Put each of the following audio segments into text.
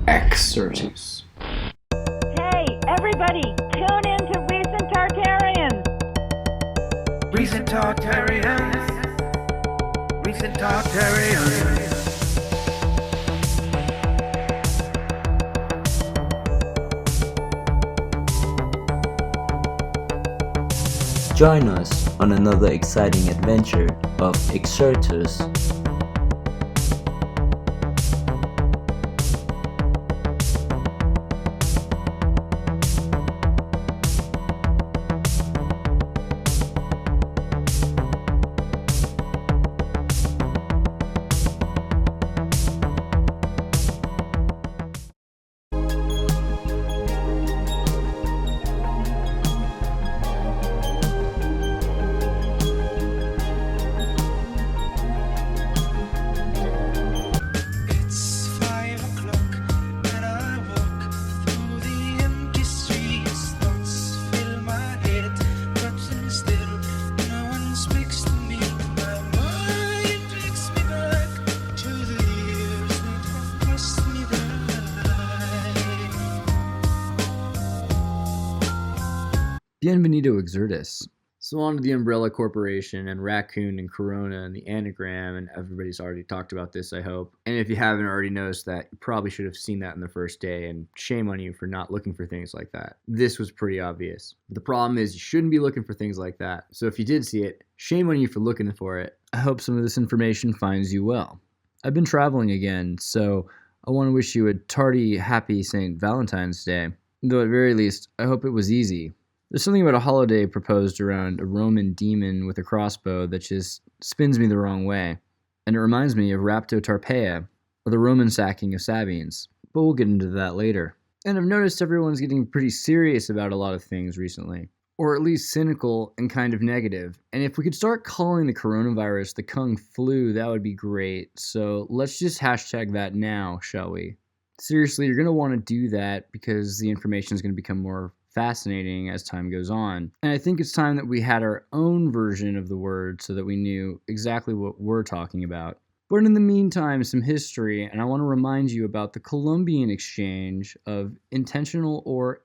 Exertus. Hey, everybody, tune in to Recent Tartarians. Recent Tartarians. Recent Tartarians. Join us on another exciting adventure of Exertus. It's 5 o'clock and I walk through the empty streets. Thoughts fill my head, but still no one speaks to me. My mind takes me back to the years that have passed me by. Bienvenido Exertus. So on to the Umbrella Corporation and Raccoon and Corona and the anagram, and everybody's already talked about this, I hope. And if you haven't already noticed that, you probably should have seen that in the first day, and shame on you for not looking for things like that. This was pretty obvious. The problem is you shouldn't be looking for things like that. So if you did see it, shame on you for looking for it. I hope some of this information finds you well. I've been traveling again, so I want to wish you a tardy, happy St. Valentine's Day. Though at very least, I hope it was easy. There's something about a holiday proposed around a Roman demon with a crossbow that just spins me the wrong way. And it reminds me of Rapto Tarpeia, or the Roman sacking of Sabines. But we'll get into that later. And I've noticed everyone's getting pretty serious about a lot of things recently. Or at least cynical and kind of negative. And if we could start calling the coronavirus the Kung Flu, that would be great. So let's just hashtag that now, shall we? Seriously, you're going to want to do that because the information is going to become more fascinating as time goes on. And I think it's time that we had our own version of the word so that we knew exactly what we're talking about. But in the meantime, some history, and I want to remind you about the Columbian exchange of intentional or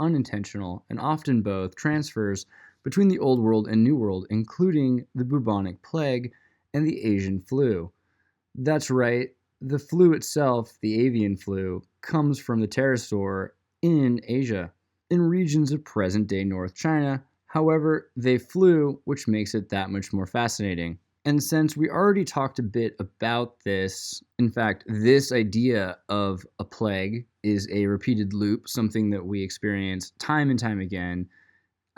unintentional, and often both, transfers between the Old World and New World, including the bubonic plague and the Asian flu. That's right, the flu itself, the avian flu, comes from the pterosaur in Asia, in regions of present-day North China. However, they flew, which makes it that much more fascinating. And since we already talked a bit about this, in fact, this idea of a plague is a repeated loop, something that we experience time and time again.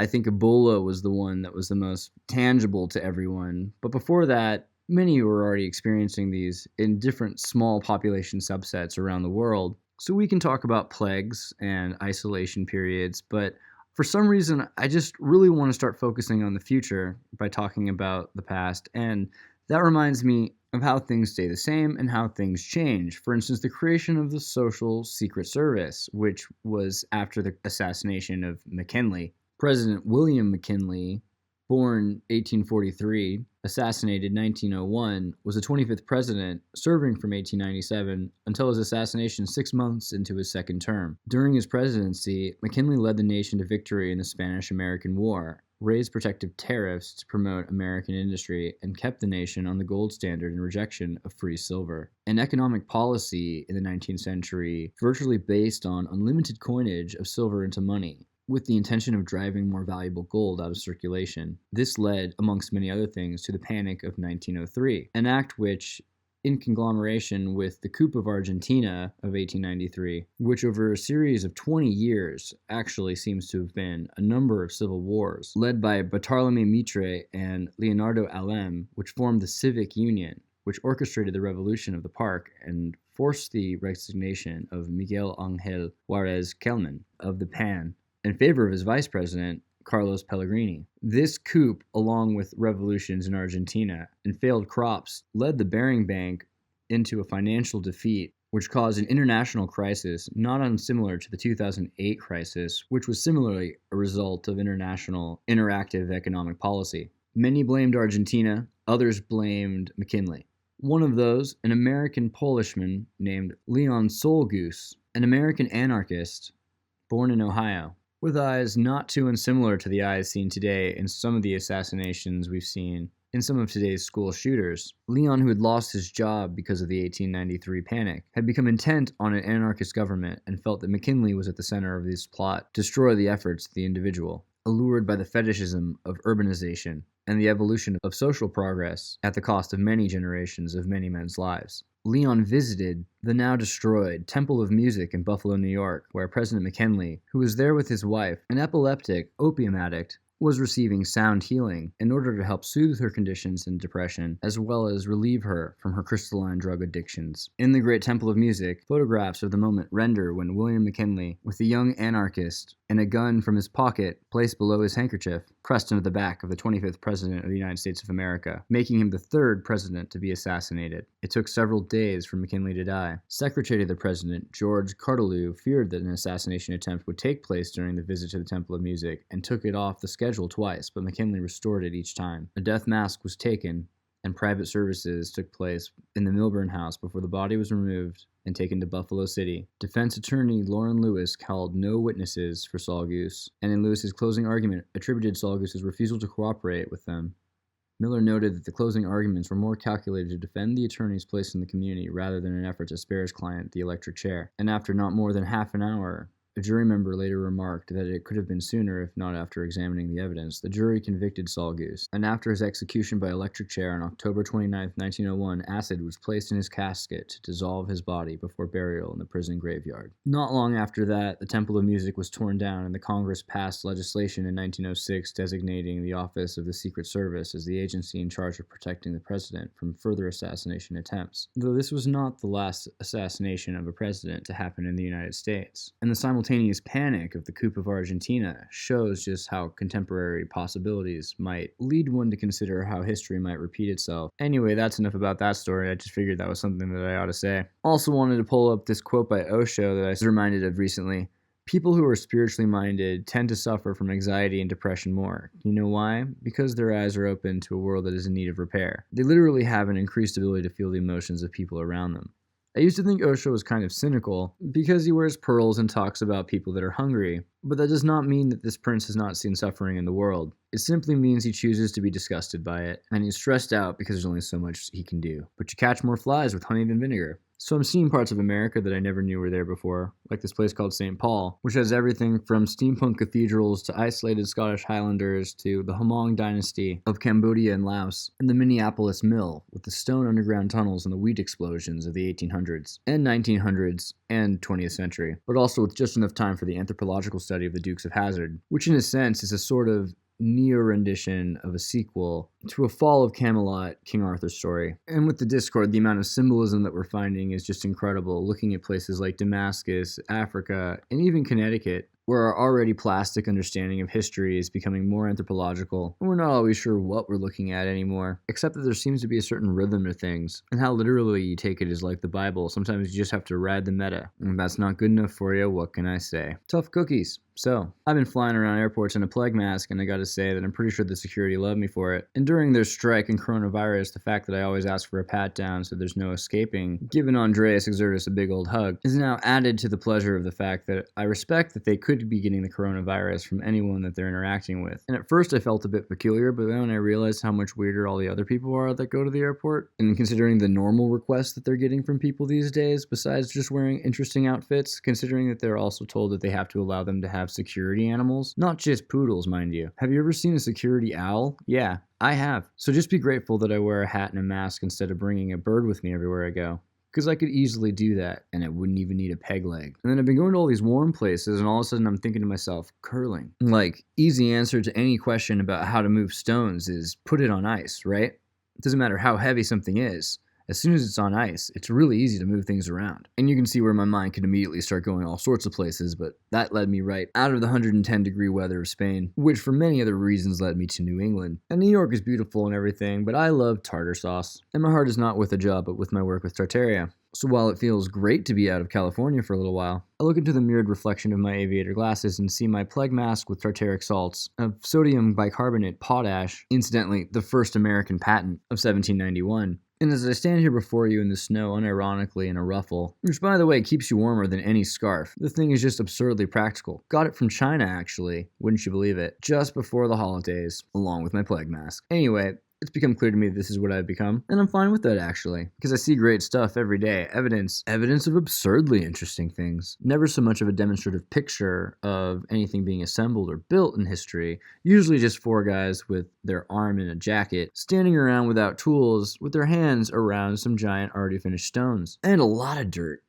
I think Ebola was the one that was the most tangible to everyone. But before that, many were already experiencing these in different small population subsets around the world. So we can talk about plagues and isolation periods, but for some reason, I just really want to start focusing on the future by talking about the past, and that reminds me of how things stay the same and how things change. For instance, the creation of the Social Secret Service, which was after the assassination of McKinley. President William McKinley, born 1843, assassinated 1901, was the 25th president, serving from 1897 until his assassination 6 months into his second term. During his presidency, McKinley led the nation to victory in the Spanish-American War, raised protective tariffs to promote American industry, and kept the nation on the gold standard in rejection of free silver. An economic policy in the 19th century virtually based on unlimited coinage of silver into money, with the intention of driving more valuable gold out of circulation. This led, amongst many other things, to the Panic of 1903, an act which, in conglomeration with the coup of Argentina of 1893, which over a series of 20 years actually seems to have been a number of civil wars, led by Bartolomé Mitre and Leonardo Alem, which formed the Civic Union, which orchestrated the revolution of the park and forced the resignation of Miguel Ángel Juárez Kelman of the PAN, in favor of his vice president, Carlos Pellegrini. This coup, along with revolutions in Argentina and failed crops, led the Bering Bank into a financial defeat, which caused an international crisis not unsimilar to the 2008 crisis, which was similarly a result of international interactive economic policy. Many blamed Argentina, others blamed McKinley. One of those, an American Polishman named Leon Solgus, an American anarchist born in Ohio, with eyes not too unsimilar to the eyes seen today in some of the assassinations we've seen in some of today's school shooters. Leon, who had lost his job because of the 1893 panic, had become intent on an anarchist government and felt that McKinley was at the center of this plot to destroy the efforts of the individual. Allured by the fetishism of urbanization and the evolution of social progress at the cost of many generations of many men's lives, Leon visited the now destroyed Temple of Music in Buffalo, New York, where President McKinley, who was there with his wife, an epileptic opium addict, was receiving sound healing in order to help soothe her conditions and depression, as well as relieve her from her crystalline drug addictions. In the Great Temple of Music, photographs of the moment render when William McKinley, with a young anarchist and a gun from his pocket placed below his handkerchief, pressed into the back of the 25th President of the United States of America, making him the third president to be assassinated. It took several days for McKinley to die. Secretary to the President, George Cartalew, feared that an assassination attempt would take place during the visit to the Temple of Music and took it off the schedule twice, but McKinley restored it each time. A death mask was taken, and private services took place in the Milburn house before the body was removed and taken to Buffalo City. Defense attorney Lauren Lewis called no witnesses for Saul Goose, and in Lewis's closing argument attributed Saul Goose's refusal to cooperate with them. Miller noted that the closing arguments were more calculated to defend the attorney's place in the community rather than an effort to spare his client the electric chair, and after not more than half an hour, a jury member later remarked that it could have been sooner if not after examining the evidence. The jury convicted Saul Goose, and after his execution by electric chair on October 29, 1901, acid was placed in his casket to dissolve his body before burial in the prison graveyard. Not long after that, the Temple of Music was torn down, and the Congress passed legislation in 1906 designating the Office of the Secret Service as the agency in charge of protecting the president from further assassination attempts. Though this was not the last assassination of a president to happen in the United States, and the simultaneous panic of the coup of Argentina shows just how contemporary possibilities might lead one to consider how history might repeat itself. Anyway, that's enough about that story. I just figured that was something that I ought to say. Also wanted to pull up this quote by Osho that I was reminded of recently. People who are spiritually minded tend to suffer from anxiety and depression more. You know why? Because their eyes are open to a world that is in need of repair. They literally have an increased ability to feel the emotions of people around them. I used to think Osho was kind of cynical because he wears pearls and talks about people that are hungry, but that does not mean that this prince has not seen suffering in the world. It simply means he chooses to be disgusted by it, and he's stressed out because there's only so much he can do. But you catch more flies with honey than vinegar. So I'm seeing parts of America that I never knew were there before, like this place called St. Paul, which has everything from steampunk cathedrals to isolated Scottish Highlanders to the Hmong dynasty of Cambodia and Laos, and the Minneapolis Mill with the stone underground tunnels and the wheat explosions of the 1800s and 1900s and 20th century, but also with just enough time for the anthropological study of the Dukes of Hazzard, which in a sense is a sort of neo-rendition of a sequel to A Fall of Camelot, King Arthur's story. And with the Discord, the amount of symbolism that we're finding is just incredible, looking at places like Damascus, Africa, and even Connecticut, where our already plastic understanding of history is becoming more anthropological, and we're not always sure what we're looking at anymore, except that there seems to be a certain rhythm to things, and how literally you take it is like the Bible. Sometimes you just have to ride the meta, and if that's not good enough for you, what can I say? Tough cookies. So, I've been flying around airports in a plague mask, and I gotta say that I'm pretty sure the security love me for it. And during their strike and coronavirus, the fact that I always ask for a pat down so there's no escaping, giving Andreas Exertus a big old hug, is now added to the pleasure of the fact that I respect that they could be getting the coronavirus from anyone that they're interacting with. And at first I felt a bit peculiar, but then when I realized how much weirder all the other people are that go to the airport, and considering the normal requests that they're getting from people these days, besides just wearing interesting outfits, considering that they're also told that they have to allow them to have security animals, not just poodles, mind you. Have you ever seen a security owl? Yeah, I have. So just be grateful that I wear a hat and a mask instead of bringing a bird with me everywhere I go. Because I could easily do that, and I wouldn't even need a peg leg. And then I've been going to all these warm places, and all of a sudden I'm thinking to myself, curling. Like, easy answer to any question about how to move stones is put it on ice, right? It doesn't matter how heavy something is. As soon as it's on ice, it's really easy to move things around. And you can see where my mind could immediately start going all sorts of places, but that led me right out of the 110-degree weather of Spain, which for many other reasons led me to New England. And New York is beautiful and everything, but I love tartar sauce. And my heart is not with a job, but with my work with Tartaria. So while it feels great to be out of California for a little while, I look into the mirrored reflection of my aviator glasses and see my plague mask with tartaric salts of sodium bicarbonate potash, incidentally the first American patent of 1791, And as I stand here before you in the snow unironically in a ruffle, which by the way keeps you warmer than any scarf, the thing is just absurdly practical. Got it from China actually, wouldn't you believe it, just before the holidays, along with my plague mask. Anyway, it's become clear to me this is what I've become, and I'm fine with that actually, because I see great stuff every day, evidence of absurdly interesting things. Never so much of a demonstrative picture of anything being assembled or built in history, usually just four guys with their arm in a jacket, standing around without tools, with their hands around some giant already finished stones. And a lot of dirt,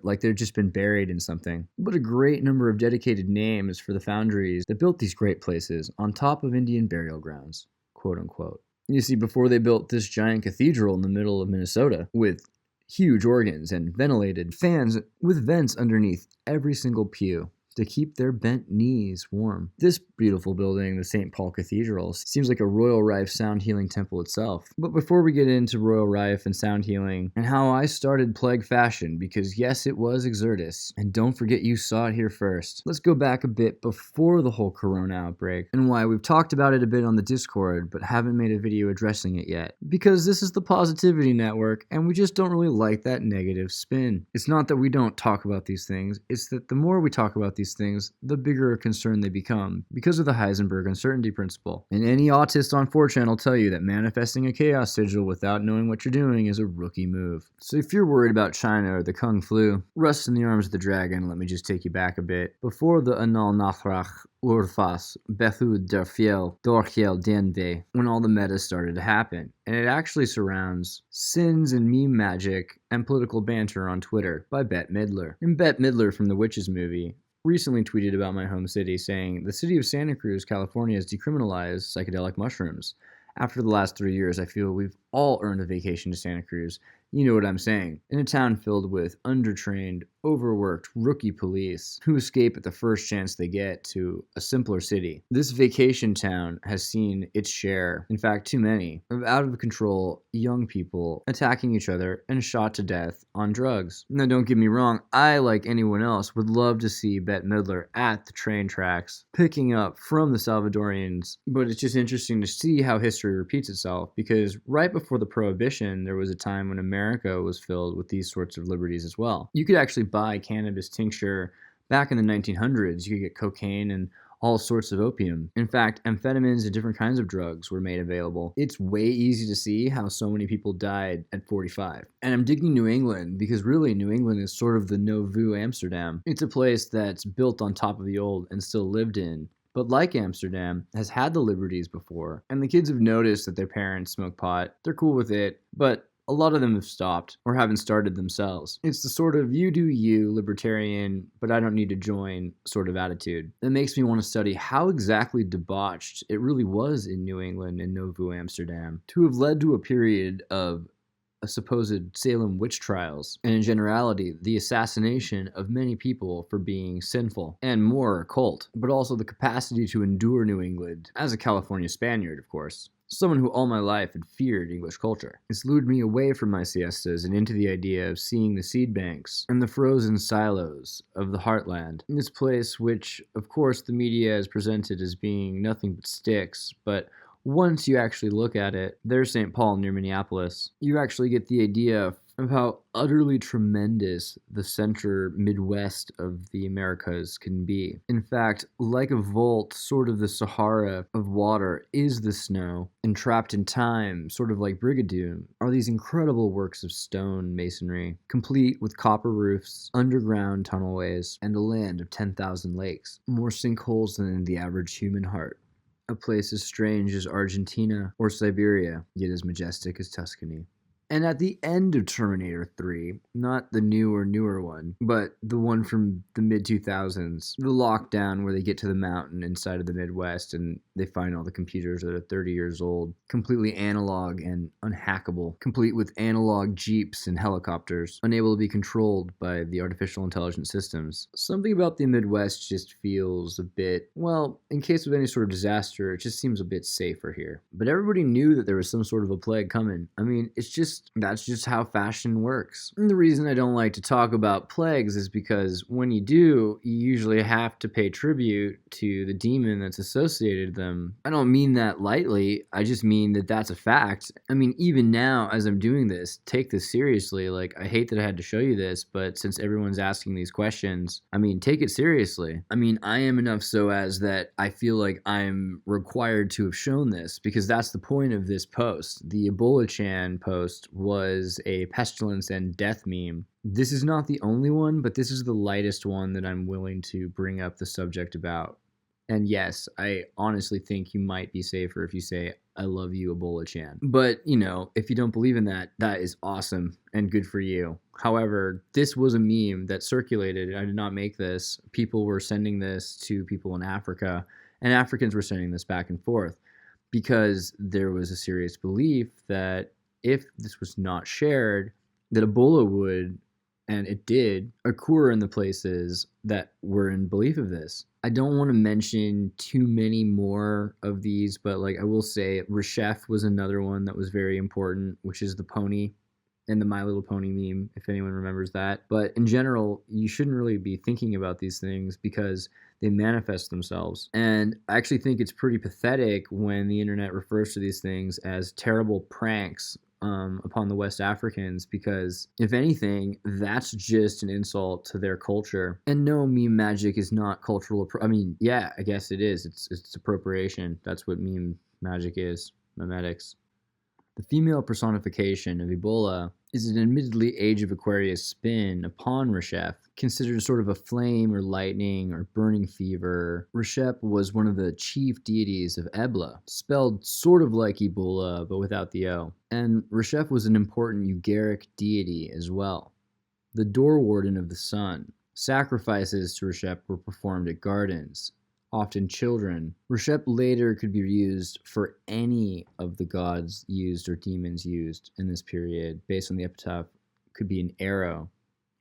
like they've just been buried in something. But a great number of dedicated names for the foundries that built these great places on top of Indian burial grounds, quote unquote. You see, before they built this giant cathedral in the middle of Minnesota with huge organs and ventilated fans with vents underneath every single pew to keep their bent knees warm. This beautiful building, the St. Paul Cathedral, seems like a Royal Rife sound healing temple itself. But before we get into Royal Rife and sound healing and how I started Plague Fashion, because yes, it was Exertus, and don't forget you saw it here first, let's go back a bit before the whole corona outbreak and why we've talked about it a bit on the Discord but haven't made a video addressing it yet. Because this is the Positivity Network and we just don't really like that negative spin. It's not that we don't talk about these things, it's that the more we talk about these things, the bigger a concern they become because of the Heisenberg uncertainty principle. And any autist on 4chan will tell you that manifesting a chaos sigil without knowing what you're doing is a rookie move. So if you're worried about China or the Kung Flu, rust in the arms of the dragon, let me just take you back a bit. Before the Anal Nachrach Urfas, Bethud der Fiel, Dorchiel Denve, when all the meta started to happen. And it actually surrounds sins and meme magic and political banter on Twitter by Bette Midler. And Bette Midler from the Witches movie recently tweeted about my home city saying, the city of Santa Cruz, California has decriminalized psychedelic mushrooms. After the last 3 years, I feel we've all earned a vacation to Santa Cruz. You know what I'm saying. In a town filled with undertrained, overworked rookie police who escape at the first chance they get to a simpler city. This vacation town has seen its share, in fact too many, of out of control young people attacking each other and shot to death on drugs. Now don't get me wrong, I, like anyone else, would love to see Bette Midler at the train tracks, picking up from the Salvadorians, but it's just interesting to see how history repeats itself, because right before the Prohibition, there was a time when America was filled with these sorts of liberties as well. You could actually buy cannabis tincture back in the 1900s. You could get cocaine and all sorts of opium. In fact, amphetamines and different kinds of drugs were made available. It's way easy to see how so many people died at 45. And I'm digging New England because really New England is sort of the Nouveau Amsterdam. It's a place that's built on top of the old and still lived in. But like Amsterdam, has had the liberties before, and the kids have noticed that their parents smoke pot. They're cool with it, but a lot of them have stopped or haven't started themselves. It's the sort of you do you, libertarian, but I don't need to join sort of attitude that makes me want to study how exactly debauched it really was in New England and Nouveau Amsterdam to have led to a period of supposed Salem witch trials, and in generality, the assassination of many people for being sinful and more occult, but also the capacity to endure New England as a California Spaniard, of course. Someone who all my life had feared English culture. It's lured me away from my siestas and into the idea of seeing the seed banks and the frozen silos of the heartland. This place which, of course, the media has presented as being nothing but sticks, but once you actually look at it, there's St. Paul near Minneapolis. You actually get the idea of how utterly tremendous the center Midwest of the Americas can be. In fact, like a vault, sort of the Sahara of water is the snow, and trapped in time, sort of like Brigadoon, are these incredible works of stone masonry, complete with copper roofs, underground tunnelways, and a land of 10,000 lakes. More sinkholes than in the average human heart. A place as strange as Argentina or Siberia, yet as majestic as Tuscany. And at the end of Terminator 3, not the newer one, but the one from the mid-2000s, the lockdown where they get to the mountain inside of the Midwest and they find all the computers that are 30 years old, completely analog and unhackable, complete with analog jeeps and helicopters, unable to be controlled by the artificial intelligence systems. Something about the Midwest just feels a bit, well, in case of any sort of disaster, it just seems a bit safer here. But everybody knew that there was some sort of a plague coming. I mean, it's just that's just how fashion works. And the reason I don't like to talk about plagues is because when you do, you usually have to pay tribute to the demon that's associated with them. I don't mean that lightly. I just mean that that's a fact. I mean, even now as I'm doing this, take this seriously. Like, I hate that I had to show you this, but since everyone's asking these questions, I mean, take it seriously. I mean, I am enough so as that I feel like I'm required to have shown this, because that's the point of this post. The Ebola-chan post was a pestilence and death meme. This is not the only one, but this is the lightest one that I'm willing to bring up the subject about. And yes, I honestly think you might be safer if you say, I love you, Ebola-chan. But, you know, if you don't believe in that, that is awesome and good for you. However, this was a meme that circulated. I did not make this. People were sending this to people in Africa, and Africans were sending this back and forth because there was a serious belief that if this was not shared, that Ebola would, and it did, occur in the places that were in belief of this. I don't want to mention too many more of these, but like I will say, Reshef was another one that was very important, which is the pony in the My Little Pony meme, if anyone remembers that. But in general, you shouldn't really be thinking about these things because they manifest themselves. And I actually think it's pretty pathetic when the internet refers to these things as terrible pranks upon the West Africans, because if anything, that's just an insult to their culture. And no, meme magic is not cultural. I mean, yeah, I guess it is. It's appropriation. That's what meme magic is. Memetics. The female personification of Ebola is an admittedly Age of Aquarius spin upon Reshef, considered sort of a flame or lightning or burning fever. Reshef was one of the chief deities of Ebla, spelled sort of like Ebola but without the O. And Reshef was an important Ugaric deity as well, the door warden of the sun. Sacrifices to Reshef were performed at gardens, often children. Reshef later could be used for any of the gods used or demons used in this period. Based on the epitaph, could be an arrow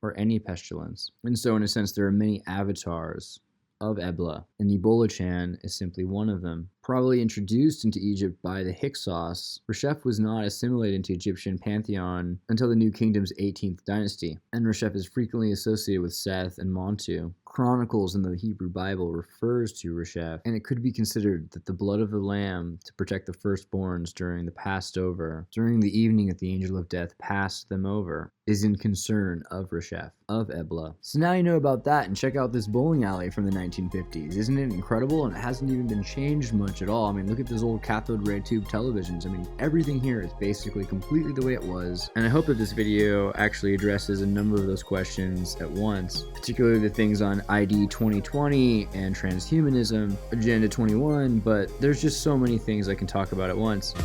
or any pestilence. And so in a sense, there are many avatars of Ebla, and Ebola-chan is simply one of them. Probably introduced into Egypt by the Hyksos, Reshef was not assimilated into Egyptian pantheon until the New Kingdom's 18th dynasty, and Reshef is frequently associated with Seth and Montu. Chronicles in the Hebrew Bible refers to Reshef, and it could be considered that the blood of the lamb to protect the firstborns during the Passover, during the evening that the angel of death passed them over, is in concern of Reshef, of Ebla. So now you know about that, and check out this bowling alley from the 1950s. Isn't it incredible? And it hasn't even been changed much at all. I mean, look at those old cathode ray tube televisions. I mean, everything here is basically completely the way it was. And I hope that this video actually addresses a number of those questions at once, particularly the things on ID 2020 and transhumanism, Agenda 21, but there's just so many things I can talk about at once.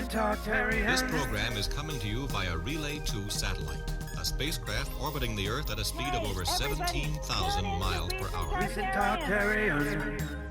This program is coming to you via Relay 2 satellite, a spacecraft orbiting the Earth at a speed of over 17,000 miles per hour. Recent Tarkarian.